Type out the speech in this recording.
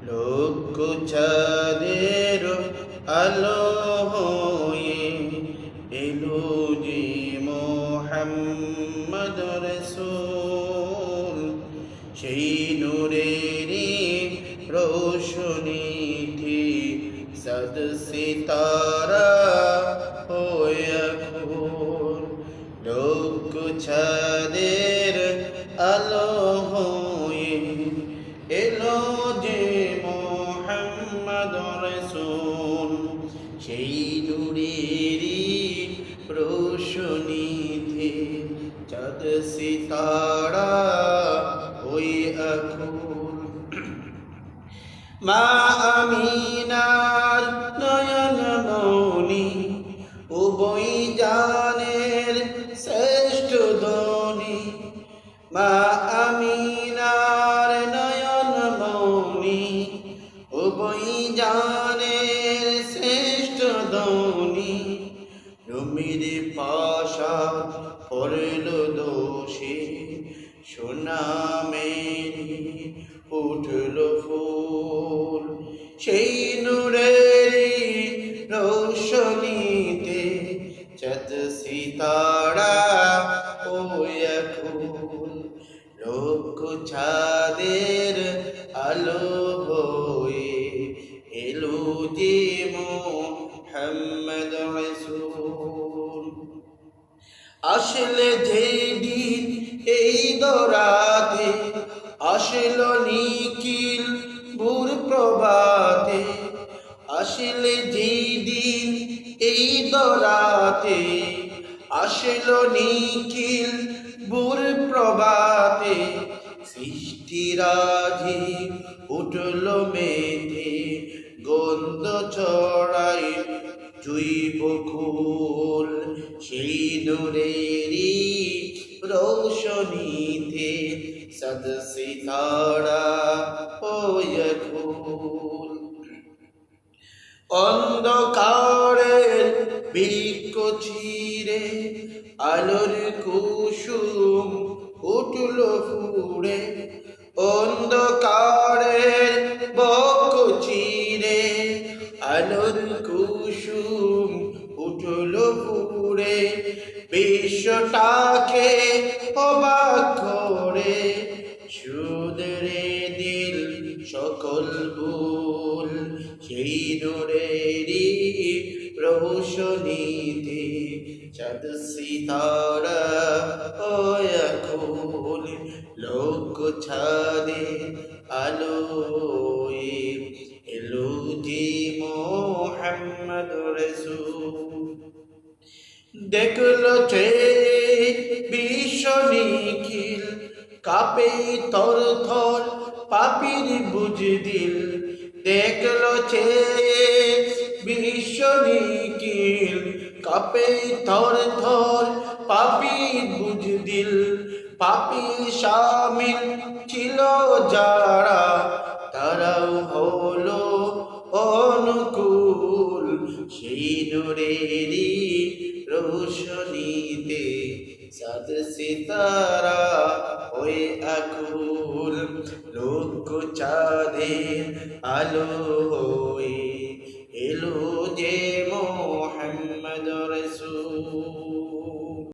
লক্ষ চাঁদের আলো হয়ে এলো যে মোহাম্মদ রসূল, সেই নূরেরই রোশনীতে সদ সিতারা হয়ে ফুল। লক্ষ চাঁদের আলো হয়ে এলো যে মোহাম্মদ রসূল, সেই নূরেরই রোশনীতে চাঁদ সিতারা ওই আকুল। মা আমিনার নয়ন মনি উভয় জানের শ্রেষ্ঠ ধ্বনি। মা আমিনার নয়ন মনি উভয় জানের শ্রেষ্ঠ ধ্বনি। রুমির পাশা পড়ল দোষে সোনা মেরি উঠল ফুল, সেই নূরেরই রোশনীতে চাঁদ সিতারা ওই ফুল। লক্ষ চাঁদের আলো হয়ে এলো যে মোহাম্মদ রসূল। আসলে যেদিন এই দরাতে আসলো নিখিল ভোর প্রভাতে। আসলে যেদিন এই দরাতে আসলো নিখিল ভোর প্রভাতে। সৃষ্টিরাজি উঠল মেতে গন্ধ ছড়াই জৈব কুল, সেই নূরেরই রোশনীতে সদ সিতারা হয়ে ফুল। অন্ধকারের বৃক্ষ চিরে আলোর কুসুম উঠল ফুড়ে। অন্ধকারের বক্ষ চিরে আলোর কুসুম উঠল ফুড়ে। বিশ্বটাকে অবাক করে শুধরে দিল সকল ভুল, সেই নূরেরই রোশনীতে চাঁদ সিতারা হয়ে ফুল। লক্ষ চাঁদের আলোয় এলো যে মোহাম্মদ রসূল। দেখলো যে বিশ্ব নিখিল কাঁপে থর থর পাপীর বুঝ দিল। দেখলো যে বিশ্ব নিখিল কাঁপে থর থর পাপীর বুঝ দিল। পাপী শামিল ছিল যারা তারাও হলো অনুকূল, সেই নূরেরই রোশনীতে চাঁদ সিতারা হয়ে আকুল। লক্ষ চাঁদের আলো